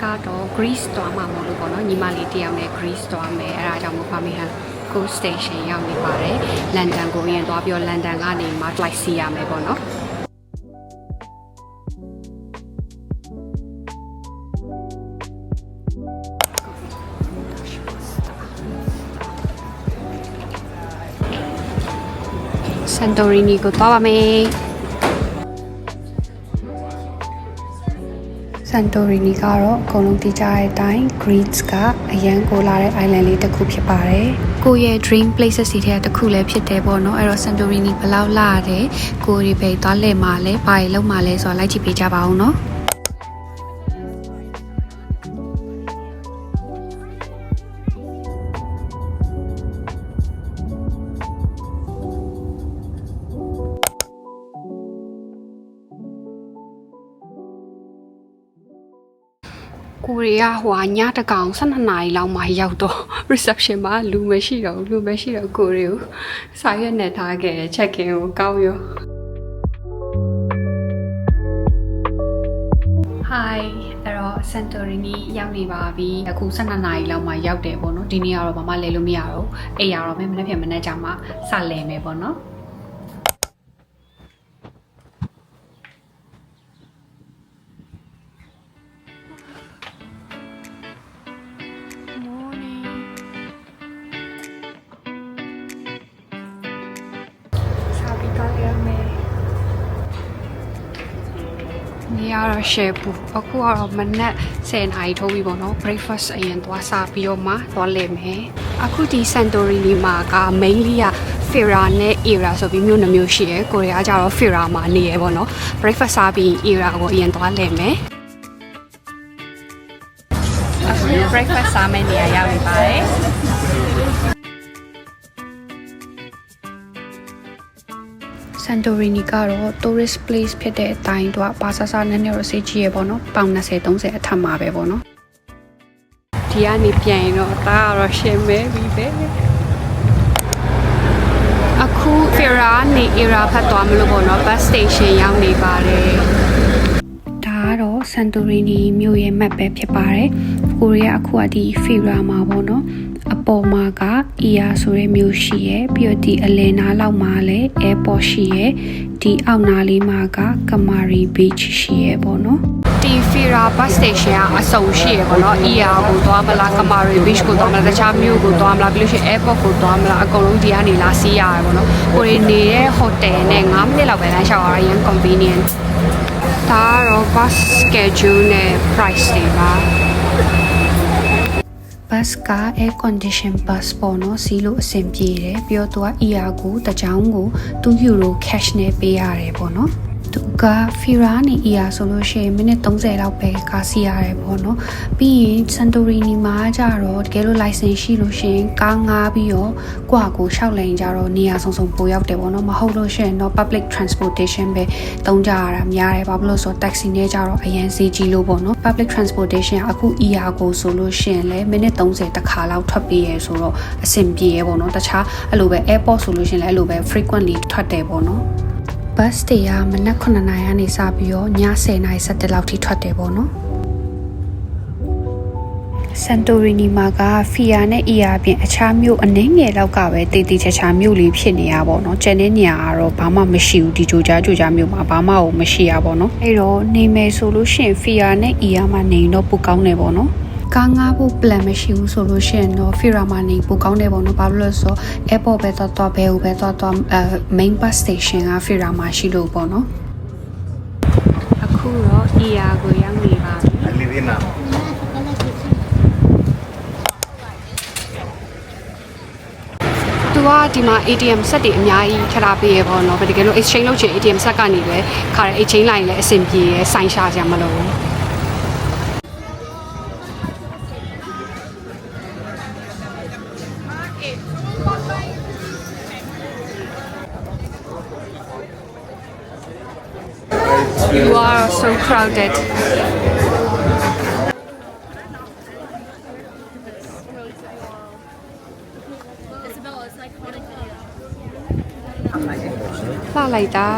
ကတော့ Greece သွားမှာမဟုတ်လို့ပေါ့နော်ညီမလေးတယောက်နဲ့ Greece သွားမယ်အဲ့ဒါကြောင့်မို့ Birmingham Coast Station ရောက်နေပါတယ်လန်ဒန်ကိုရင်သွားပြီးတော့လန်ဒန်ကနေမှ flight စီးရမယ်ပေါ့နော်Santorini ကိုသွားပါမယ်Santorini ကတော့အကုန်လုံးသိကြတဲ့အတိုင်း Greece ကအရန်ကိုလာတဲ့ island လေးတစ်ခုဖြစ်ပါတယ်။ကိုရဲ့ dream places တွေထဲတစ်ခုလည်းဖြစ်တယ်ပေါ့နော်။အဲ့တော့ Santorini ဘယ်လောက်လာတယ်။ကိုရီပဲသွားလဲမှာလဲ။ဘာတွေလုပ်မှာလဲဆိုတာလိုက်ကြည့်ပေးကြပါဦးနော်။ကိုရီးယားဟိုညတကောင်12နာရီလောက်မှရောက်တော့ reception မှာလူမရှိတော့ကိုရီကိုစာရွက်နဲ့ထားခဲ့ check in ကိုကောင်းရော Hi အဲ့တော့ Santorini ရောက်နေပါပြီအခု12နာရီလောက်မှရောက်တယ်ပေါ့နော်ဒီနေ့ကတော့ဘာမှလဲလို့မရတော့အိမ်ရတော့မနေ့ဖြန်မနေ့ကျမှစလဲမယ်ပေါ့နော်နေရတော့ share ဘူးအခုကတော့မနက်10နာရီထိုးပြီပေါ့နော် breakfast အရင်သွားစားပြီးတော့မှသွားလဲမယ်အခုဒီ Santorini မှာက mainly က Fira နဲ့ Era ဆိုပြီးမျိုးနှမျိုးရှိရယ်ကိုရီးယားကျတော့ Fira မှာနေရယ်ပေါ့နော် breakfast စားပြီး Era ကိုအရင်သွားလဲမယ်အခု breakfast စားမယ့်နေရာရောက်နေပါတယ်Santorini ကတော့ tourist place ဖြစ်တဲ့အတိုင်းတော့ဘာသာစာနဲ့တော့စိတ်ကြီးရပေါ့နော်ပေါင်20-30အထက်မှာပဲပေါ့နော်ဒီကနေပြန်ရင်တော့ဒါကတော့ရှင်းမဲပြီပဲအခု Fira နေ Era ဖတ်သွားမလို့ပေါ့နော် bus station ရောက်နေပါတယ်ဒါကတော့ Santorini မြို့ရဲ့ map ပဲဖြစ်ပါတယ်ကိုရီးယားအခုကဒီ Fira မှာပေါ့နော်အပေါ်မှာက ER ဆိုတဲ့မြို့ရှိရယ်ပြီးတော့ဒီအလယ်နားလောက်မှာလည်း airport ရှိရယ်ဒီအောက်နားလေးမှာက Kamari Beach ရှိရယ်ပေါ့နော်ဒီ Fira bus station ကအစုံရှိရယ်ပေါ့နော် ER ကိုသွားမလား Kamari Beach ကိုသွားမလားတခြားမြို့ကိုသွားမလားပြီးလို့ရှိရင် airport ကိုသွားမလားအကုန်လုံးဒီကနေလာစီးရတယ်ပေါ့နော်ကိုရီနေတဲ့ hotel နဲ့9မိနစ်လောက်ပဲလမ်းလျှောက်ရရင် convenient ဒါကတော့ bus schedule နဲ့ price တွေပါbus က air condition bus ပေါ့နော်စီးလို့အဆင်ပြေတယ်ပြီးတော့သူက ER ကိုတစ်ချောင်းကို2 euro cash နဲ့ပေးရတယ်ပေါ့နော်သူက Fira နဲ့ ER ဆိုလို့ရှိရင်မိနစ်30လောက်ပဲကားစီးရတယ်ပေါ့နော်ပြီးရင် Santorini မှာကြတော့တကယ်လို့ license ရှိလို့ရှိရင်ကားငှားပြီးတော့ကိုယ့်ကိုရှောက်လိန်ကြတော့နေရာစုံစုံပိုရောက်တယ်ပေါ့နော်မဟုတ်လို့ရှိရင်တော့ public transportation ပဲသုံးကြရတာများတယ်ဘာဖြစ်လို့ဆိုတော့ taxi နဲ့ကြတော့အရင်ဈေးကြီးလို့ပေါ့နော် public transportation အခု ER ကိုဆိုလို့ရှိရင်လည်းမိနစ်30တစ်ခါလောက်ထွက်ပေးရဆိုတော့အဆင်ပြေရပေါ့နော်တခြားအဲ့လိုပဲ airport ဆိုလို့ရှိရင်လည်းအဲ့လိုပဲ frequently ထွက်တယ်ပေါ့နော်bus တွေကမနက်9နာရီကနေစပြီးတော့ည10နာရီ17လောက်ထိထွက်တယ်ပေါ့နော် Santorini မှာက Fira နဲ့ ER ပြင်အခြားမြို့အနည်းငယ်လောက်ကပဲတည်တည်ချာချာမြို့လေးဖြစ်နေရပါတော့ကျန်တဲ့နေရာကတော့ဘာမှမရှိဘူးဒီကြိုကြားမြို့မှာဘာမှမရှိရပါတော့အဲ့တော့နေမယ်ဆိုလို့ရှိရင် Fira နဲ့ ER မှာနေတော့ပိုကောင်းတယ်ပေါ့နော်ကားငှားဖို့ plan မရှိဘူးဆိုလို့ရှိရင်တော့ Fira မှာနေပိုကောင်းတယ်ပေါ့နော်ဘာလို့လဲဆိုတော့ airport ပဲသွားဘယ်ကိုပဲသွား main bus station က Fira မှာရှိလို့ပေါ့နော်အခုတော့ ER ကိုရောက်နေပါပြီသူကဒီမှာ ATM ဆက်တွေအများကြီးထထားပေးရပေါ့နော်တကယ်လို့ exchange လုပ်ချင် ATM ဆက်ကနေပဲခါရ exchange လိုက်ရင်လည်းအဆင်ပြေရစိုင်းရှာကြမလို့You are so crowded. လှလိုက်တာ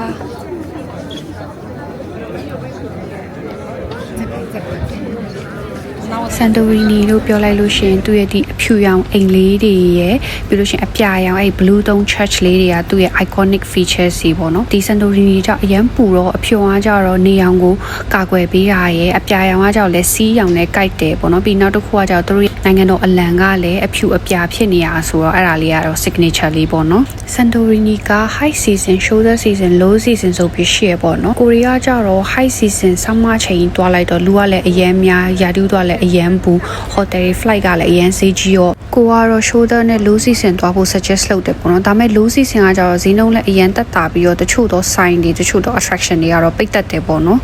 ဆန်တိုရီနီလို့ပြောလိုက်လို့ရှိရင်သူ့ရဲ့ဒီအဖြူရောင်အိမ်လေးတွေရဲ့ပြီးလို့ရှိရင်အပြာရောင်အဲ့ blue tone church လေးတွေကသူ့ရဲ့ iconic features စီပေါ့နော်ဒီဆန်တိုရီနီကြောင့်အရန်ပူတော့အဖြူအားကြတော့နေရောင်ကိုကာကွယ်ပေးရရဲ့အပြာရောင်အားကြောင့်လည်းစီးရောင်နဲ့ကိုက်တယ်ပေါ့နော်ပြီးနောက်တစ်ခုကကြောင့်သူတို့နိုင်ငံတော်အလံကလည်းအဖြူအပြာဖြစ်နေရဆိုတော့အဲ့ဒါလေးကတော့ signature လေးပေါ့နော်ဆန်တိုရီနီက high season shoulder season low season ဆိုပြီးရှိရပေါ့နော်ကိုရီးယားကျတော့ high season summer ချိန်တွားလိုက်တော့လူကလည်းအရန်များရာတူးတွားလည်းအရန်ဘူး hotel flight ကလည်းအရန်စေးကြီးရောကိုကတော့ shoulder နဲ့ low season တွားဖို့ suggest လုပ်တယ်ပေါ့နော်ဒါပေမဲ့ low season ကကျတော့ဈေးနှုန်းလည်းအရန်တက်တာပြီးတော့တချို့တော့ sign တွေတချို့တော့ attraction တွေကတော့ပိတ်တက်တယ်ပေါ့နော်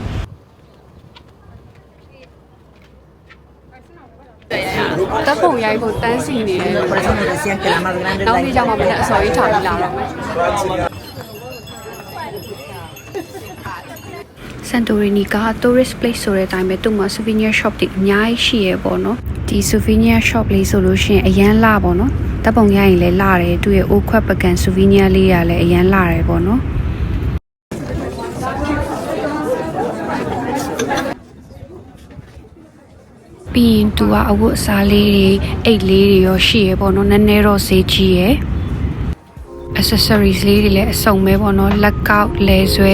တပ်ပုံရိုက်ဖို့တန်းစီနေတယ်နောက်နေ့ကျမှမနဲ့အစော်ကြီးထားပြီးလာတော့မယ်ဆန်တိုရီနီက tourist place ဆိုတဲ့အတိုင်းပဲသူ့မှာ souvenir shop တွေအများကြီးရှိရပေါ့နော်ဒီ souvenir shop လေးဆိုလို့ရှိရင်အရန်လှပေါ့နော်တပ်ပုံရိုက်ရင်လည်းလှတယ်သူ့ရဲ့အိုးခွက်ပကံ souvenir လေးရလည်းအရန်လှတယ်ပေါ့နော်ပြီးရင်သူကအဝတ်အစားလေးတွေအိတ်လေးတွေရောရှိရပေါ့နော်နည်းနည်းတော့ဈေးကြီးရယ် accessories လေးတွေလည်းအစုံပဲပေါ့နော်လက်ကောက်လဲဆွဲ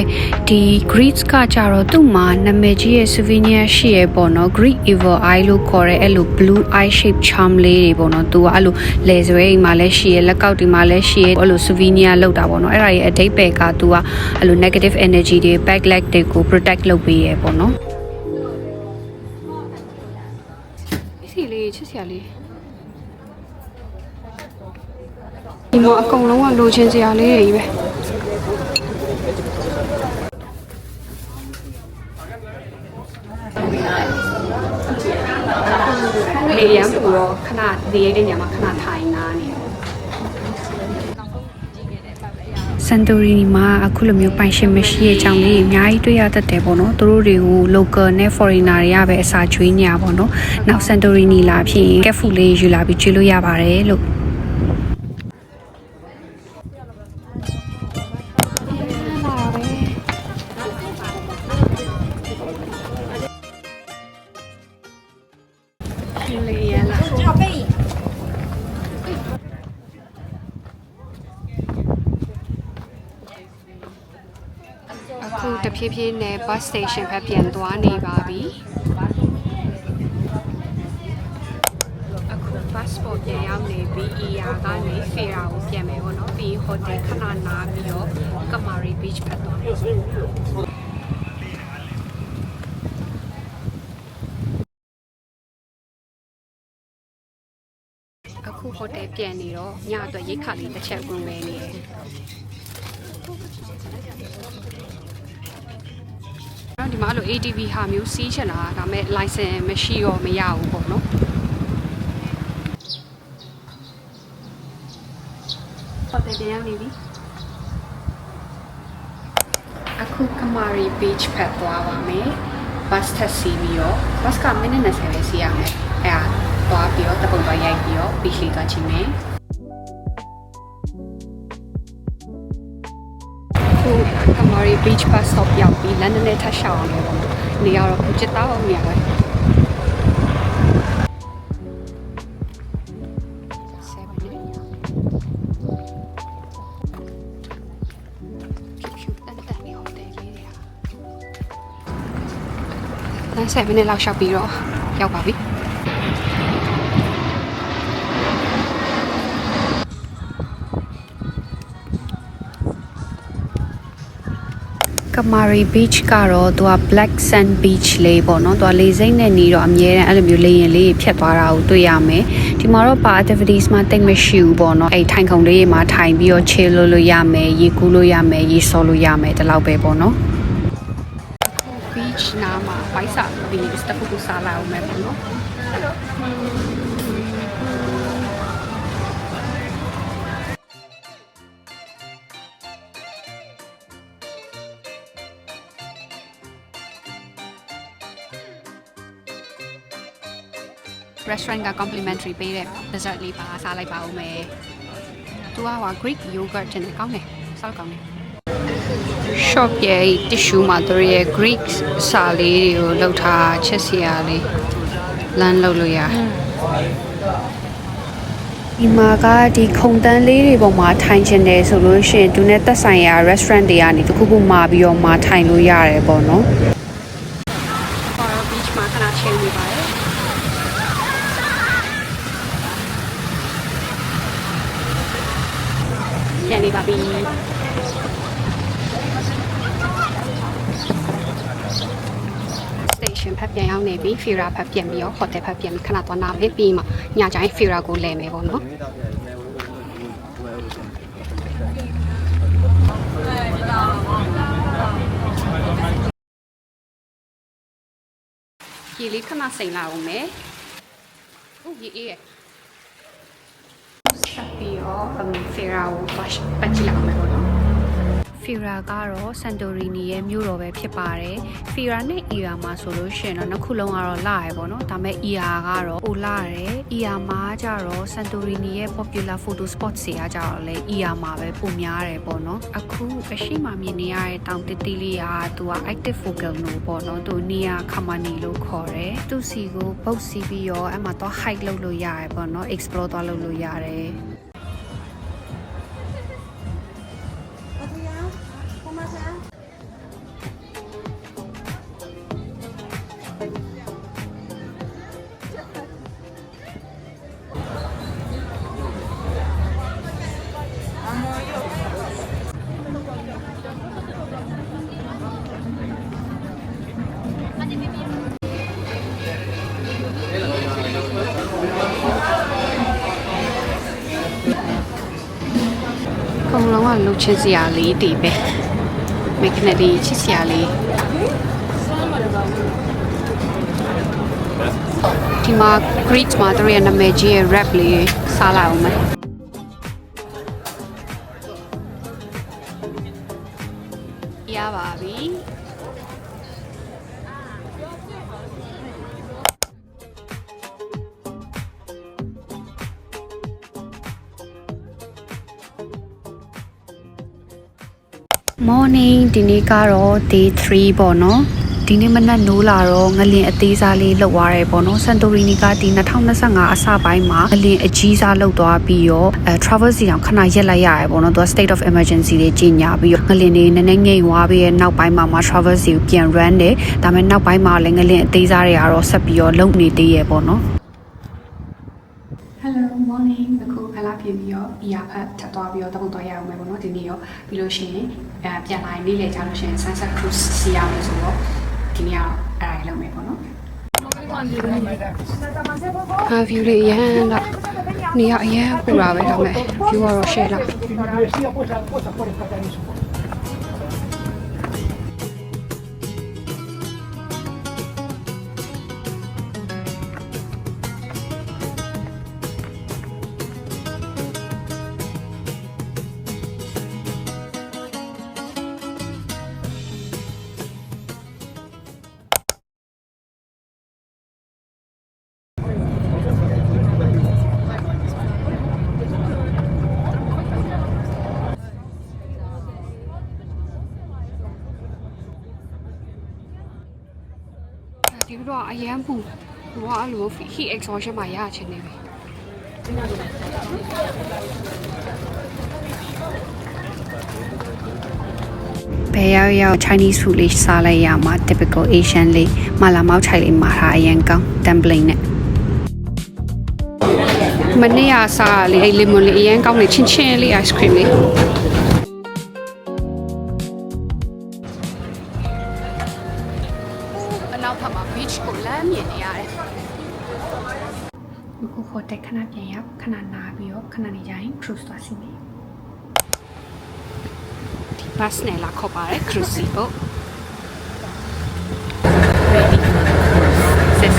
ဒီ Greeks ကကြတော့သူ့မှာနာမည်ကြီးရဲ့ souvenir ရှိရပေါ့နော် Greek evil eye လို့ခေါ်တဲ့အဲ့လို blue eye shape charm လေးတွေပေါ့နော်သူကအဲ့လိုလဲဆွဲအိမ်မှာလည်းရှိရလက်ကောက်ဒီမှာလည်းရှိရအဲ့လို souvenir လောက်တာပေါ့နော်အဲ့ဒါရဲ့အဓိပ္ပာယ်ကသူကအဲ့လို negative energy တွေ backlight တွေကို protect လုပ်ပေးရပေါ့နော်လေးချစ်စရာလေးဒီမှာအကုန်လုံးကလိုချင်စရာလေးတွေပဲလေရမ်းပူတော့ခဏနေရတဲ့ညမှာခဏထိုင်နာနေဆန်တိုရီနီမှာအခုလိုမျိုးပိုင်ရှင်မရှိတဲ့အကြောင်းလေးအများကြီးတွေ့ရတတ်တယ်ပေါ့နော်သူတို့တွေကို local နဲ့ foreigner တွေကပဲအစာကျွေးညာပေါ့နော်နောက်ဆန်တိုရီနီလာဖြစ်ရင် cat food လေးယူလာပြီးကျွေးလို့ရပါတယ်လို့အခုတဖြည်းဖြည်းနဲ့ bus station ဘက်ပြန်သွားနေပါပြီအခု passport ပြန်ရောက်နေပြီး ER ကနေ Fera ကိုပြန်မယ်ပေါ့နော်ပြီး hotel ခဏနာပြီးတော့ Kamari Beach ဘက်သွားမယ်အခု hotel ပြန်နေတော့ညအတွက်ရိတ်ခါလေးတစ်ချက်ဝင်မယ်နေတယ်ဒီမှာအဲ့လို ATV ဟာမျိုးစီးချင်တာဒါပေမဲ့ license မရှိတော့မရဘူးပေါ့နော်ဟုတ်တယ်ပြန်ရောက်နေပြီအခု Kamari Beach ဖက်သွားပါမယ် bus ထက်စီးပြီးတော့ bus ကမိနစ်20ပဲစီးရမယ်အဲ့ဒါသွားပြီးတော့တပုံသွားရိုက်ပြီးတော့ beach လေးသွားချင်မယ်Kamari Beach bus stop ရောက်ပြီးလန်ဒန်နဲ့ထပ်ရှောင်းအောင်လေပေါ့နေရတော့ကြစ်သားအောင်မြင်ရတယ်7 minutes လောက်ရှောက်ပြီးတော့ရောက်ပါပြီKamari Beach ကတော့သူက Black Sand Beach လေးပေါ့နော်သူကလေစိမ့်နဲ့နေတော့အမြဲတမ်းအဲ့လိုမျိုးလေရင်လေးဖြတ်သွားတာကိုတွေ့ရမယ်ဒီမှာတော့ bar activities မှာတိတ်မရှိဘူးပေါ့နော်အဲ့ထိုင်ခုံလေးမှာထိုင်ပြီးတော့ chill လုပ်လို့ရမယ်ရေကူးလို့ရမယ်ရေဆော်လို့ရမယ်ဒီလောက်ပဲပေါ့နော်အခု beach နားမှာဘိုက်စာပြီးစတပူစားလာအောင်မယ်ပေါ့နော်restaurant က complimentary ပေးတဲ့ dessert လေးပါစားလိုက်ပါဦးမယ်။သူကGreek yogurt တင်ကောင်းတယ်။စားကောင်းတယ်။ shop ရဲ့ tissue မှာသူရဲ့ Greek စာလေးတွေကိုလောက်ထားချက်စရာလေး လမ်းလောက်လို့ရဒီမှာကဒီခုံတန်းလေးတွေပေါ်မှာထိုင်ချင်တယ်ဆိုလို့ရှိရင်သူနဲ့သက်ဆိုင်ရာ restaurant တွေကနေတခုခုမှာပြီးတော့မှာထိုင်လို့ရတယ်ပေါ့နော် Coral Beach မှာခဏချိန်နေပါတယ်ပြန်နေပါပြီstation ဖက်ပြန်ရောက်နေပြီ Fira ဖက်ပြန်ပြီးတော့ hotel ဖက်ပြန်ပြီးခဏသွားနာမယ်ပြီးမှညကျရင် Fira ကိုလဲမယ်ပေါ့နော်ရေလေးခဏစိန်လာအောင်မယ်ဟုတ်ရေအေးရဲ့ဆက်ပြီးတော့Fira ကိုပတ်ကြည့်လိုက်အောင်မယ်ပေါ့နော်Fira ကတော့ Santorini ရဲ့မြို့တော်ပဲဖြစ်ပါတယ်။ Fira နဲ့ Ia မှာဆိုလို့ရှိရင်တော့နှစ်ခုလုံးကတော့လာရပေါ့နော်။ဒါပေမဲ့ Ia ကတော့အိုလာတယ်။ Ia မှာကျတော့ Santorini ရဲ့ popular photo spot တွေကကျတော့လေ Ia မှာပဲပုံများတယ်ပေါ့နော်။အခုအရှိမမြင်နေရတဲ့တောင်တစ်တီးလေးကသူက active volcano ပေါ့နော်။သူနီယာခမနီလို့ခေါ်တယ်။သူစီကိုပုတ်စီပြီးတော့အဲ့မှာတော့ hike လုပ်လို့ရတယ်ပေါ့နော်။ explore သွားလုပ်လို့ရတယ်။အကုန်လုံးကလှုပ်ချစ်စရာလေးတည်ပဲမက်ဂနက်လေးချစ်စရာလေးဒီမှာ Greek မှာတို့ရဲ့နာမည်ကြီးရဲ့ rap လေးစားလိုက်အောင်မယ်ရပါပြီMorning ဒီနေ့ကတော့ day 3ပေါ့နော်ဒီနေ့မနက်နိုးလာတော့ငလင်အသေးစားလေးလှုပ်သွားတယ်ပေါ့နော် Santorini ကဒီ2025အစပိုင်းမှာငလင်အကြီးစားလှုပ်သွားပြီးတော့travel စီအောင်ခဏရက်လိုက်ရတယ်ပေါ့နော်သူက state of emergency တွေကြီးညာပြီးတော့ငလင်တွေနည်းနည်းငြိမ်သွားပြီးရဲ့နောက်ပိုင်းမှာ travel စီကိုပြန် run တယ်ဒါပေမဲ့နောက်ပိုင်းမှာလည်းငလင်အသေးစားတွေကတော့ဆက်ပြီးတော့လုံနေသေးရဲ့ပေါ့နော်Hello morning အခုဖလာပြင်ပြီးတော့အရာဖတ်ထပ်သွားပြီးတော့တပုံသွားရအောင်မယ်ပေါ့နော်ဒီနေ့ရောပြီးလို့ရှိရင်ပြန်လာရင်နေ့လည်ကြလို့ရှိရင် sunset cruise စီရမယ်ဆိုတော့ဒီနေ့ကတော့အဲ့ဒါလုပ်မယ်ပေါ့နော်view လေးရန်တော့နေရအရင်ပူတာပဲဒါပေမဲ့ view ကတော့ share လာဒီတော့အရန်ပူဘာလို့ heat exhaustion မှာရချင်နေပြီဘယ်ရောက် Chinese food လေးစားလိုက်ရမှာ typical Asian လေးမလာမောက်ချိုင်လေးမှာထားအရန်ကောင်း dumpling နဲ့မနေ့ကစားလေးအဲ့ lemon လေးအရန်ကောင်းနေချင်းချင်းလေး ice cream လေးနောက်ထပ်မှာ beach ကိုလမ်းမြင်နေရတယ်အခု hotel ခဏပြန်ရောက်ခဏနားပြီးတော့ခဏနေကြရင် cruise သွားစီမယ်ဒီ bus နဲ့လာခေါ်ပါတယ် cruise စီပေါ့ ready set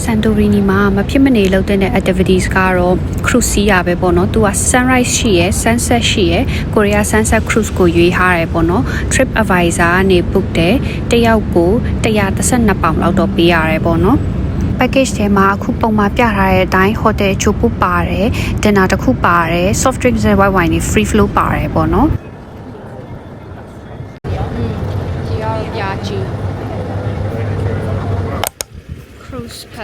Santorini မှာမဖြစ်မနေလုပ်တဲ့ activities ကတော့ cruise စီးရပဲပေါ့နော်သူက sunrise ရှိရယ် sunset ရှိရယ် Korea sunset cruise ကိုရွေးထားတယ်ပေါ့နော် trip advisor ကနေ book တယ်တယောက်ကို132ပေါင်လောက်တော့ပေးရတယ်ပေါ့နော် package ထဲမှာအခုပုံမှာပြထားတဲ့အတိုင်း hotel ချိုပူပါတယ် dinner တစ်ခုပါတယ် soft drinks နဲ့ white wine တွေ free flow ပါတယ်ပေါ့နော်ဒီရောပြာကြီး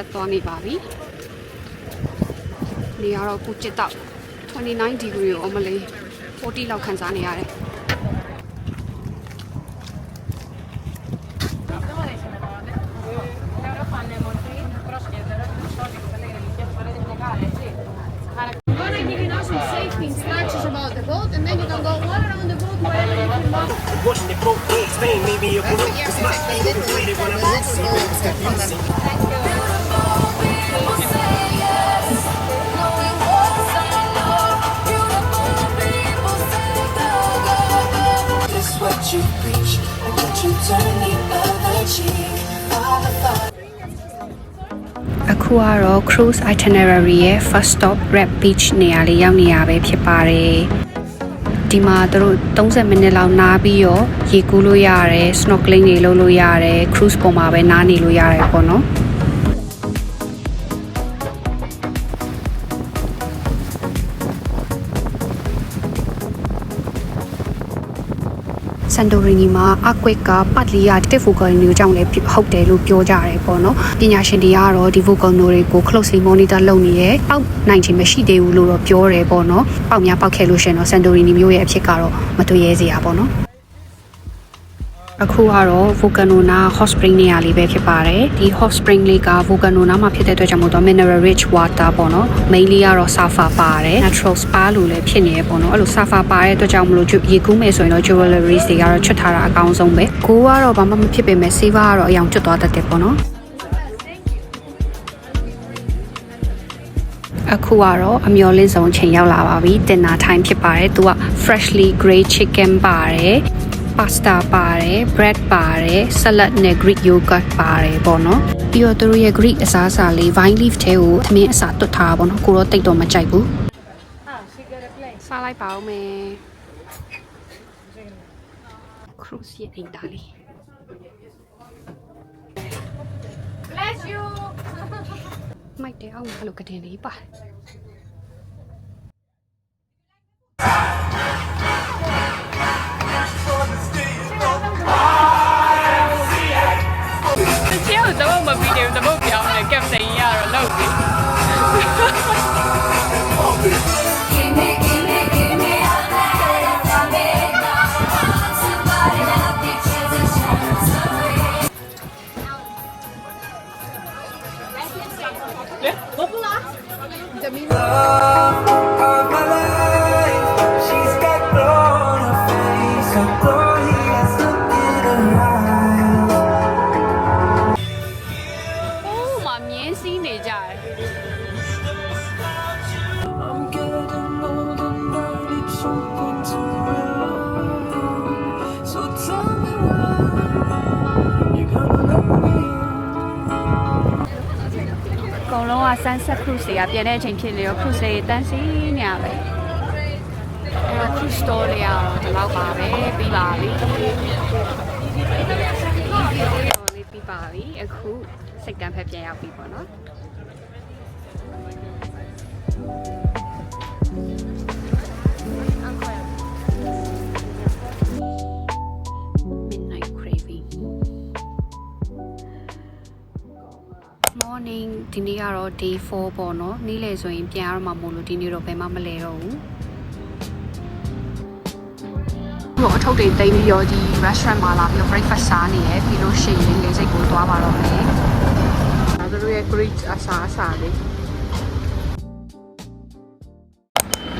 တ်သွားနေပါပြီနေရာတော့ကိုကျစ်တော့29 degree ကိုအမလေး40လောက်ခံစားနေရတယ်Watching the boat Spain, maybe a boat. It's much better when I'm on sea. This what you preach, and what you turn the other cheek. All the fun. အခုကတော့ cruise itinerary ရဲ့ first stop Red Beach နေရာလေးရောက်နေရပဲဖြစ်ပါတယ်ဒီမှာတို့30မိနစ်လောက်နားပြီးတော့ရေကူးလို့ရတယ် snorkeling တွေလုပ်လို့ရတယ် cruise ပေါ်မှာပဲနားနေလို့ရတယ်ပေါ့နော်ဆန်တိုရီနီမှာအကွက်ကပတ်လီယာတစ်ဗိုကယ်နိုကြောင့်လည်းဟုတ်တယ်လို့ပြောကြတယ်ပေါ့နော်ပညာရှင်တွေကတော့ဒီဗိုကယ်နိုတွေကို closely monitor လုပ်နေရဲပေါက်နိုင်ခြင်းမရှိသေးဘူးလို့တော့ပြောတယ်ပေါ့နော်ပေါက်များပေါက်ခဲ့လို့ရှင်တော့ဆန်တိုရီနီမျိုးရဲ့အဖြစ်ကတော့မတွေ့ရဲစရာပေါ့နော်အခုကတော့ volcano နာ hot spring နေရာလေးပဲဖြစ်ပါတယ်ဒီ hot spring လေးက volcano နာမှာဖြစ်တဲ့အတွက်ကြောင့်မို့တော့ mineral rich water ပေါ့နော် mainly ကတော့ sulfur ပါတယ် natural spa လို့လည်းဖြစ်နေရပေါ့နော်အဲ့လို sulfur ပါတဲ့အတွက်ကြောင့်မလို့ရေကူးမယ်ဆိုရင်တော့ jewelries တွေကတော့ချွတ်ထားတာအကောင်းဆုံးပဲကိုကတော့ဘာမှမဖြစ်ပေမဲ့ silver ကတော့အယောင်ကျွတ်သွားတတ်တယ်ပေါ့နော်အခုကတော့အမျော်လင့်ဆုံးချိန်ရောက်လာပါပြီတင်နာ time ဖြစ်ပါတယ်သူက freshly grilled chicken ပါတယ်pasta ပါတယ် bread ပါတယ် salad နဲ့ Greek yogurt ပါတယ်ပေါ့နော်ပြီးတော့သူတို့ရဲ့ Greek အစားအစာလေး vine leaf ထဲကိုသမင်းအစာတွတ်ထားတာပေါ့နော်ကိုတော့တိတ်တော့မကြိုက်ဘူးစားလိုက်ပါဦးမယ် cruise ရဲ့အိမ်သားလေး bless you မိုက်တယ်အောင်ဘာလို့ကတင်လေးပါတော့မပြီးတယ်တော့ပြောင်းတယ်ကပ်တင်ရတော့လောက်ပြီsunset cruise တွေကပြန်တဲ့အချိန်ဖြစ်လေတော့ cruise တွေတန်းစီနေရပဲအဲ့တော့ cruise store တွေကတော့ဒီလောက်ပါပဲပြီးပါပြီပြီးပါပြီအခုစိတ်ကမ်းဖက်ပြန်ရောက်ပြီပေါ့နော်ဒီနေ့ကတော့ day 4ပေါ့နော်နေ့လယ်ဆိုရင်ပြန်ရမှာမို့လို့ဒီနေ့တော့ဘယ်မှမလဲတော့ဘူးတော့အထုပ်တွေတိမ့်ပြီးတော့ဒီ restaurant မှာလာပြီးတော့ breakfast စားနေရပြီးလို့ရှိရင်လေစိတ်ကိုသွားပါတော့မယ်ဒါတို့ရဲ့ Greek အစားလေး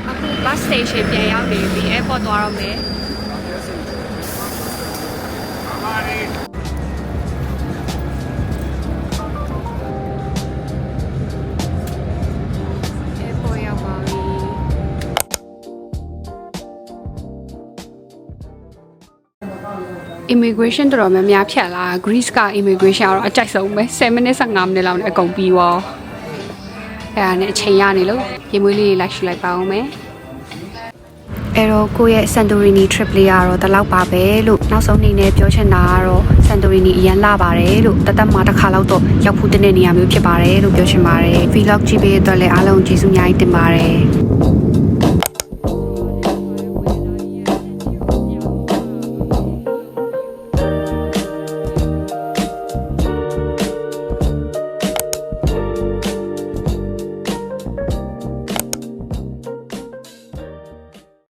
အခု bus station ပြန်ရောက်နေပြီ airport သွားတော့မယ်immigration တော်တော်များများဖြတ်လာ Greece က immigration ကတော့အကြိုက်ဆုံးပဲ10မိနစ်15မိနစ်လောက်နဲ့အကုန်ပြီးသွားအဲ့ဒါနဲ့အချိန်ရနေလို့ရေမွေးလေးလိုက်ရှူလိုက်ပါအောင်မယ်အဲ့တော့ကိုယ့်ရဲ့ Santorini trip လေးကတော့ဒီလောက်ပါပဲလို့နောက်ဆုံးအနေနဲ့ပြောချင်တာကတော့ Santorini အရန်လာပါတယ်လို့တသက်မှာတစ်ခါလောက်တော့ရောက်ဖို့တဲ့နေရာမျိုးဖြစ်ပါတယ်လို့ပြောချင်ပါတယ် vlog ကြည့်ပေးတဲ့အတွက်လည်းအားလုံးကျေးဇူးအများကြီးတင်ပါတယ်